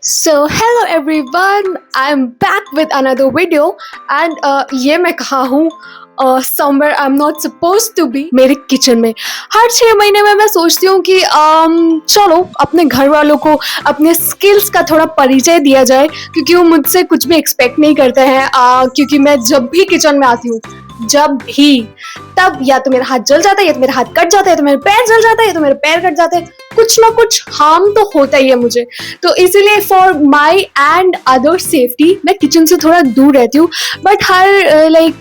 So hello everyone, I'm back with another video and ये मैं कहा हूँ somewhere I'm not supposed to be मेरे किचन में। हर 6 महीने में मैं सोचती हूँ कि चलो अपने घर वालों को अपने स्किल्स का थोड़ा परिचय दिया जाए क्योंकि वो मुझसे कुछ भी एक्सपेक्ट नहीं करते हैं क्योंकि मैं जब भी किचन में आती हूँ जब भी तब या तो मेरा हाथ जल जाता है या तो मेरा हाथ कट जाता है या तो मेरा पैर जल जाता है या तो मेरे पैर कट जाते हैं, कुछ ना कुछ हार्म तो होता ही है मुझे। तो इसीलिए for my and other safety मैं किचन से थोड़ा दूर रहती हूँ। बट हर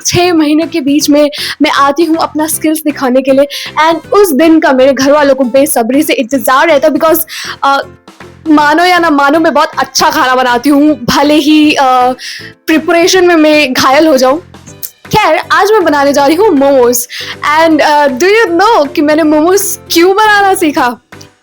6 महीने के बीच में मैं आती हूँ अपना स्किल्स दिखाने के लिए एंड उस दिन का मेरे घर वालों को बेसब्री से इंतजार रहता है बिकॉज मानो या ना मानो मैं बहुत अच्छा खाना बनाती हूँ, भले ही प्रिपरेशन में मैं घायल हो जाऊँ। खैर आज मैं बनाने जा रही हूँ momos and do you know कि मैंने मोमोज क्यों बनाना सीखा?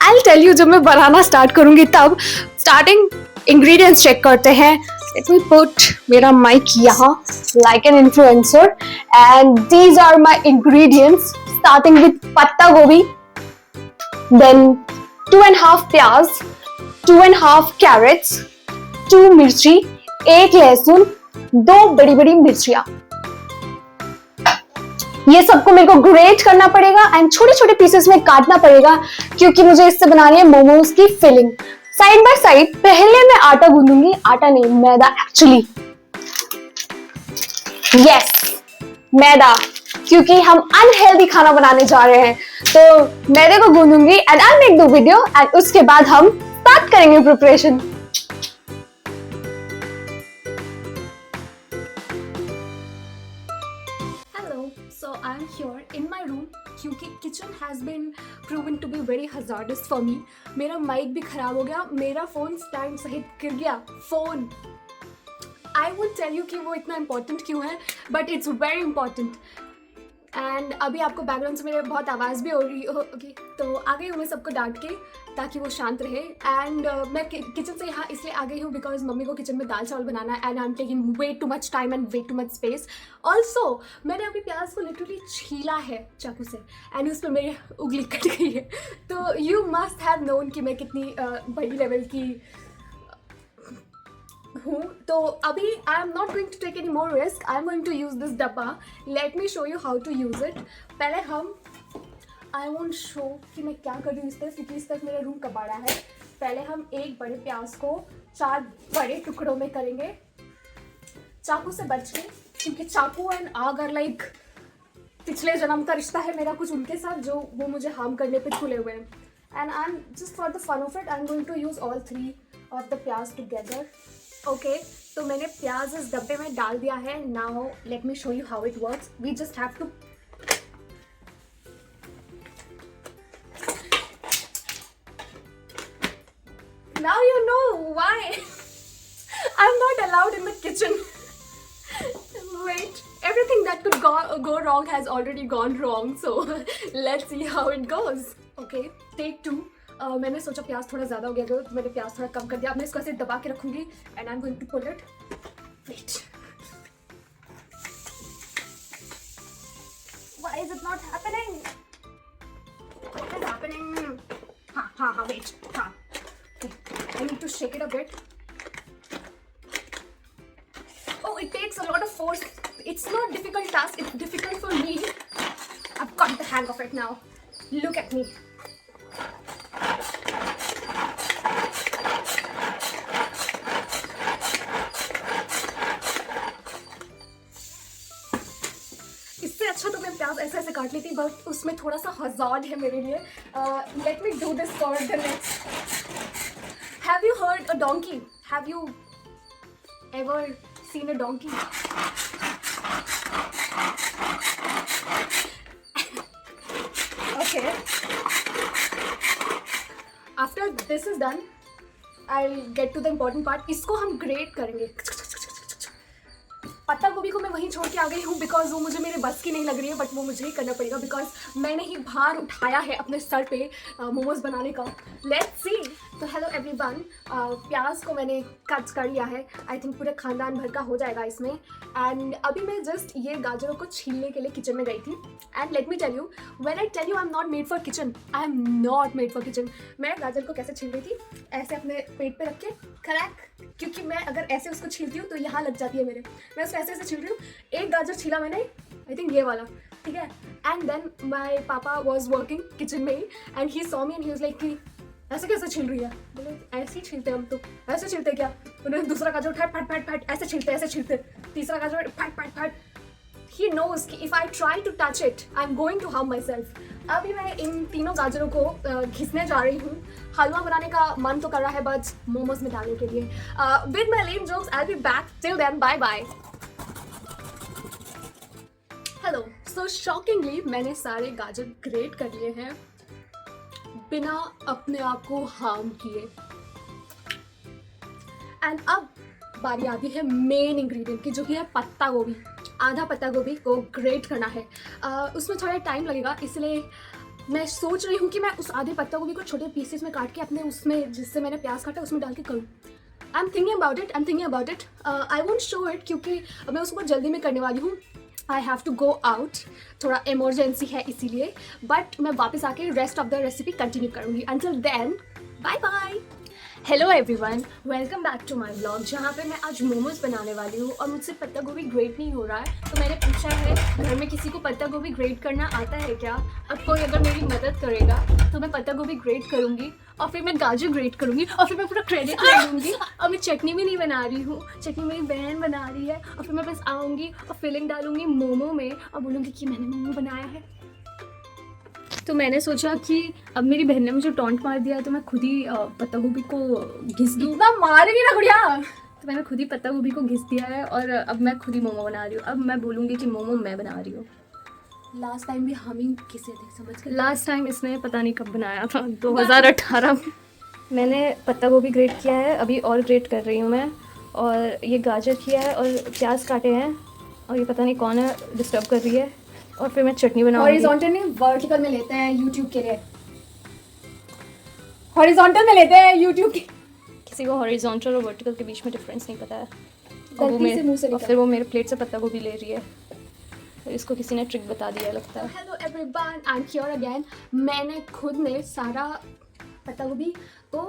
आई विल टेल यू जब मैं बनाना स्टार्ट करूंगी तब। स्टार्टिंग इंग्रेडिएंट्स चेक करते हैं। लेट मी पुट मेरा माइक यहाँ like an influencer and these are my ingredients starting with पत्ता गोभी, देन 2.5 प्याज, 2.5 कैरेट्स, 2 मिर्ची, 1 लहसुन, 2 बड़ी बड़ी मिर्चियां। ये सबको मेरे को ग्रेट करना पड़ेगा एंड छोटे छोटे पीसेस में काटना पड़ेगा क्योंकि मुझे इससे बनानी है मोमोज की फिलिंग। साइड बाय साइड पहले मैं आटा गूंदूंगी, आटा नहीं मैदा एक्चुअली, यस मैदा, क्योंकि हम अनहेल्दी खाना बनाने जा रहे हैं। तो मैदे को गूंदूंगी and I make the video and उसके बाद हम स्टार्ट करेंगे preparation. So I'm here in my room क्योंकि kitchen has been proven to be very hazardous for me। मेरा माइक भी खराब हो गया, मेरा फोन स्टैंड सहित गिर गया। Phone I would tell you कि वो इतना important क्यों है, but it's very important। And अभी आपको बैकग्राउंड से मेरे बहुत आवाज़ भी हो रही होगी, तो आ गई हूँ मैं सबको डांट के ताकि वो शांत रहे। एंड मैं किचन से यहाँ इसलिए आ गई हूँ बिकॉज मम्मी को किचन में दाल चावल बनाना है and I am taking way too much time and way too much space. Also मैंने अभी प्याज को लिटरली छीला है चाकू से एंड उस पर मेरी उंगली कट गई है। तो यू मस्ट हैव नोन कि मैं कितनी बड़ी लेवल की हूँ। तो अभी I am not going to take any more risk, I am going to use this डब्बा। Let me show you how to use it. पहले हम आई वॉन्ट शो कि मैं क्या कर रही हूँ इस पर क्योंकि इस तक मेरा रूम कबाड़ा है। पहले हम एक बड़े प्याज को 4 बड़े टुकड़ों में करेंगे चाकू से बच के, क्योंकि चाकू एंड आग आर लाइक पिछले जन्म का रिश्ता है मेरा कुछ उनके साथ जो वो मुझे हार्म करने पे खुले हुए हैं। And I am just for the fun of it I am going to use all 3 of the प्याज टुगेदर। ओके तो मैंने प्याज इस डब्बे में डाल दिया है। Now let me show you how it works. We just have to now you know why I'm not allowed in the kitchen. Wait, everything that could go wrong has already gone wrong, so let's see how it goes. Okay, take 2. मैंने सोचा प्याज थोड़ा ज़्यादा हो गया तो मैंने प्याज थोड़ा कम कर दिया। अब मैं इसको ऐसे दबा के रखूंगी and I am going to pull it. Wait, why is it not happening? What is happening? हाँ वेट, हाँ I need to shake it a bit. Oh, it takes a lot of force. It's not a difficult task, it's difficult for me. I've got the hang of it now. Look at me. इससे अच्छा तो मैं प्याज ऐसे ऐसे काट लेती, but उसमें थोड़ा सा हज़ार्ड है मेरे लिए। Let me do this for the next. Have you heard a donkey? Have you ever seen a donkey? Okay. After this is done, I'll get to the important part. इसको हम great करेंगे। पत्ता गोभी को मैं वहीं छोड़ के आ गई हूँ बिकॉज वो मुझे मेरे बस की नहीं लग रही है, बट वो मुझे ही करना पड़ेगा बिकॉज मैंने ही भार उठाया है अपने सर पे मोमोज बनाने का। लेट्स सी तो हेलो एवरीवन, प्याज को मैंने कट कर लिया है। आई थिंक पूरे खानदान भर का हो जाएगा इसमें। एंड अभी मैं जस्ट ये गाजरों को छीलने के लिए किचन में गई थी। And let me tell you, when I tell you I am not made for kitchen, I am not made for kitchen. मैं गाजर को कैसे छील रही थी, ऐसे अपने पेट पे रख के खड़ैक, क्योंकि मैं अगर ऐसे उसको छीलती हूँ तो यहाँ लग जाती है मेरे। मैं उसको ऐसे ऐसे छील रही हूँ। एक गाजर छीला मैंने, आई थिंक ये वाला, ठीक है। एंड देन माई पापा वॉज वर्किंग किचन में ही, and he saw me and he was like कि ऐसे कैसे छील रही है। बोले ऐसे ही छीलते हम तो। ऐसे छीलते क्या? उन्होंने दूसरा गाजर उठाया, फट फट फट, ऐसे छीलते ऐसे छीलते। तीसरा गाजर फट फट फट। ही नोज कि if I try to touch it I am going to harm myself. अभी मैं इन तीनों गाजरों को घिसने जा रही हूँ। हलवा बनाने का मन तो कर रहा है, बट मोमोज में डालने के लिए। With my lame jokes I will be back, till then bye bye. Hello, so shockingly मैंने सारे गाजर ग्रेट कर लिए हैं बिना अपने आप को हार्म किए। एंड अब बारी आती है मेन इंग्रेडिएंट की, जो कि है पत्ता गोभी। आधा पत्ता गोभी को ग्रेट करना है। उसमें थोड़ा टाइम लगेगा, इसलिए मैं सोच रही हूँ कि मैं उस आधे पत्ता गोभी को छोटे पीसेस में काट के अपने उसमें, जिससे मैंने प्याज काटा, उसमें डाल के करूँ। I am thinking about it. I won't show it क्योंकि मैं उसको जल्दी में करने वाली हूँ। I have to go out, थोड़ा इमरजेंसी है इसीलिए। बट मैं वापस आके rest of the recipe continue करूँगी। Until then bye bye. Hello everyone, welcome back to my blog, जहाँ पे मैं आज मोमोज बनाने वाली हूँ। और मुझसे पत्ता गोभी ग्रेट नहीं हो रहा है, तो मैंने पूछा है घर में किसी को पत्ता गोभी ग्रेट करना आता है क्या। अब कोई अगर मेरी मदद करेगा तो मैं पत्ता गोभी ग्रेट करूँगी, और फिर मैं गाजर ग्रेट करूँगी, और फिर मैं पूरा क्रेडिट ले लूँगी। और मैं चटनी भी नहीं बना रही हूँ, चटनी मेरी बहन बना रही है। और फिर मैं बस आऊँगी और फिलिंग डालूँगी मोमो में और बोलूँगी कि मैंने मोमो बनाया है। तो मैंने सोचा कि अब मेरी बहन ने मुझे टॉन्ट मार दिया, तो मैं खुद ही पत्ता गोभी को घिस दूँ। ना मारेगी ना गुड़िया। तो मैंने खुद ही पत्ता गोभी को घिस दिया है, और अब मैं खुद ही मोमो बना रही हूँ। अब मैं बोलूँगी कि मोमो मैं बना रही हूँ। लास्ट टाइम भी हम ही किसे थे, समझ कर। लास्ट टाइम इसने पता नहीं कब बनाया था, 2018 में। मैंने पत्ता गोभी ग्रेट किया है, अभी और ग्रेट कर रही हूँ मैं। और ये गाजर किया है और प्याज काटे हैं, और ये पता नहीं कौन है डिस्टर्ब कर रही है। और फिर मैं चटनी बनाऊंगी। हॉरिजॉन्टल नहीं, वर्टिकल में लेते हैं यूट्यूब के लिए। हॉरिजॉन्टल में लेते हैं यूट्यूब के। किसी को हॉरिजॉन्टल और वर्टिकल के बीच में डिफरेंस नहीं पता है, और फिर वो मेरे प्लेट से पत्ता गोभी ले रही है। तो इसको किसी ने ट्रिक बता दिया लगता है। Hello everyone, I am here again. मैंने खुद ने सारा पत्ता गोभी को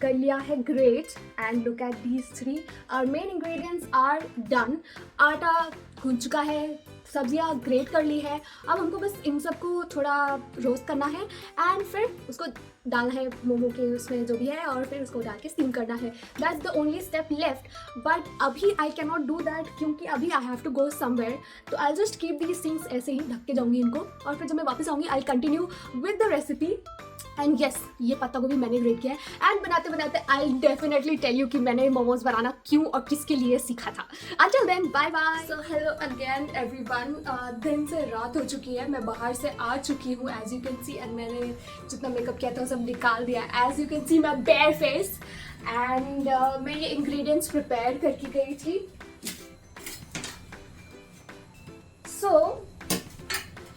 कर लिया है great. And look at these three, our main ingredients are done. आटा भून चुका है, सब्जियां ग्रेट कर ली है। अब हमको बस इन सबको थोड़ा रोस्ट करना है, एंड फिर उसको डालना है मोमो के उसमें जो भी है, और फिर उसको डाल के स्टीम करना है। That's the only step left. But अभी I can not do that, क्योंकि अभी I have to go somewhere. तो I just keep these things ऐसे ही ढक के जाऊँगी इनको, और फिर जब मैं वापस आऊँगी I continue with the recipe. And yes, ये पत्ता गोभी मैंने ग्रेट किया है। एंड बनाते बनाते आई डेफिनेटली टेल यू कि मैंने मोमोज बनाना क्यों और किसके लिए सीखा था। Until then, bye bye. So hello again everyone, दिन से रात हो चुकी है, मैं बाहर से आ चुकी हूँ as you can see. And मैंने जितना मेकअप किया था सब निकाल दिया। As you can see my bare face. And मैं ये इंग्रेडिएंट्स प्रिपेयर करके गई थी। सो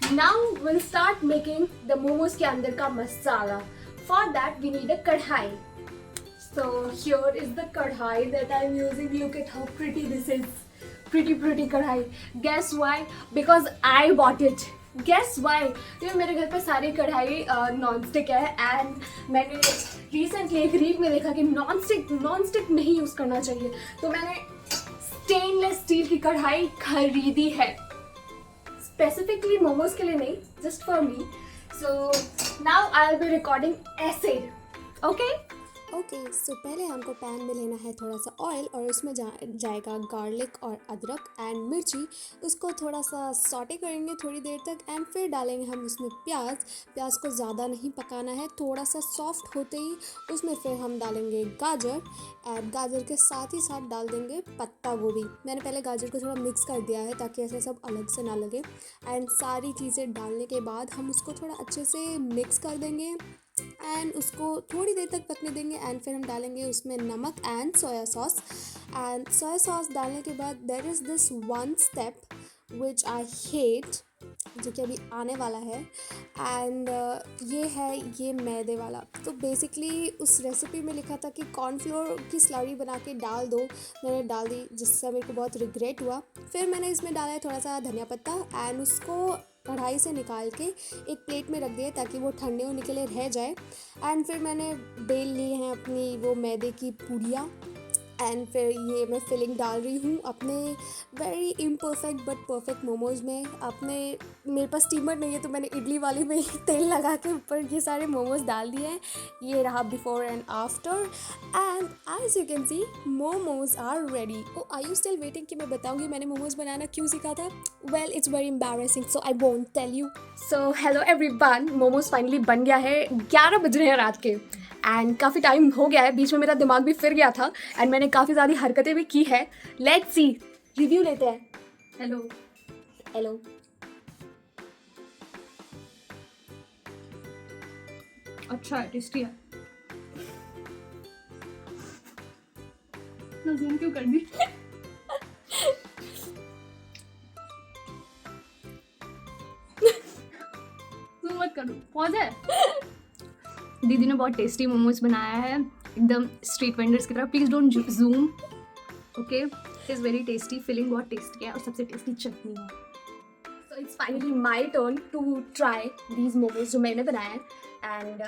now we'll start making the momos के अंदर का मसाला. For that we need a कढ़ाई. So here is the कढ़ाई that I'm using. Look at how pretty this is. Pretty कढ़ाई. Guess why? Because I bought it. Guess why? क्योंकि मेरे घर पे सारी कढ़ाई नॉन स्टिक है। एंड मैंने रिसेंटली एक रील में देखा कि नॉन स्टिक नहीं यूज़ करना चाहिए, तो मैंने स्टेनलेस स्टील की कढ़ाई खरीदी है। स्पेसिफिकली मोमोज के लिए नहीं, just for me. So now I will B recording ऐसे, ओके। सो पहले हमको पैन में लेना है थोड़ा सा ऑयल, और उसमें जाएगा गार्लिक और अदरक एंड मिर्ची। उसको थोड़ा सा सॉटे करेंगे थोड़ी देर तक, एंड फिर डालेंगे हम उसमें प्याज को ज़्यादा नहीं पकाना है, थोड़ा सा सॉफ्ट होते ही उसमें फिर हम डालेंगे गाजर, एंड गाजर के साथ ही साथ डाल देंगे पत्ता गोभी। मैंने पहले गाजर को थोड़ा मिक्स कर दिया है ताकि ऐसे सब अलग से ना लगे। एंड सारी चीज़ें डालने के बाद हम उसको थोड़ा अच्छे से मिक्स कर देंगे, एंड उसको थोड़ी देर तक पकने देंगे। एंड फिर हम डालेंगे उसमें नमक and soya sauce. And soya sauce डालने के बाद there is this one step which I hate, जो कि अभी आने वाला है। एंड ये मैदे वाला। तो बेसिकली उस रेसिपी में लिखा था कि कॉर्नफ्लोर की स्लरी बना के डाल दो। मैंने डाल दी, जिससे मेरे को बहुत रिग्रेट हुआ। फिर मैंने इसमें डाला है थोड़ा सा धनिया पत्ता एंड उसको कढ़ाई से निकाल के एक प्लेट में रख दिया ताकि वो ठंडे होने के लिए रह जाए। एंड फिर मैंने बेल लिए हैं अपनी वो मैदे की पूड़ियाँ। एंड फिर ये मैं फिलिंग डाल रही हूँ अपने very imperfect but perfect momos में। अपने मेरे पास स्टीमर नहीं है तो मैंने इडली वाली में ही तेल लगा के ऊपर ये सारे मोमोज़ डाल दिए हैं। ये रहा before and after. And as you can see momos are ready. Oh are you still waiting कि मैं बताऊँगी मैंने मोमोज़ बनाना क्यों सीखा था? Well it's very embarrassing so I won't tell you. So hello everyone, momos finally बन गया है। 11 बज रहे हैं रात के एंड काफ़ी टाइम हो गया है। बीच में मेरा दिमाग भी फिर गया था एंड मैंने काफ़ी सारी हरकतें भी की है। लेट्स सी, रिव्यू लेते हैं। हेलो हेलो, अच्छा है, टेस्टी है। ना जूम क्यों कर दी? जूम मत करो, पॉज है। दीदी ने बहुत टेस्टी मोमोज बनाया है, एकदम स्ट्रीट वेंडर्स की तरह। Please don't zoom, okay. It is very tasty, filling बहुत टेस्टी है और सबसे टेस्टी चटनी है। So it's finally my turn to try these momos जो मैंने बनाए हैं। एंड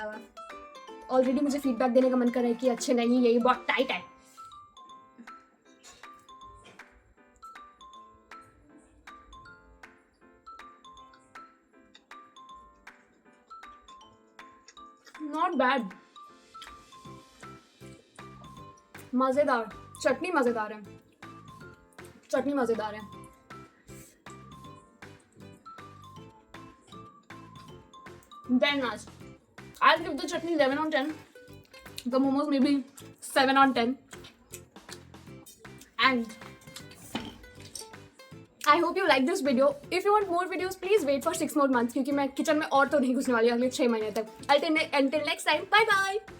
ऑलरेडी मुझे फीडबैक देने का मन कर रहा है कि अच्छे नहीं, ये बहुत टाइट है। नॉट बैड, मज़ेदार। चटनी मज़ेदार है, चटनी मज़ेदार है। Very nice. I'll give the chutney 11 on 10. The momos maybe 7 on 10. And I hope you like this video. If you want more videos, please wait for 6 more months क्योंकि मैं kitchen में और तो नहीं घुसने वाली अगले 6 महीने तक. Until next time, bye bye.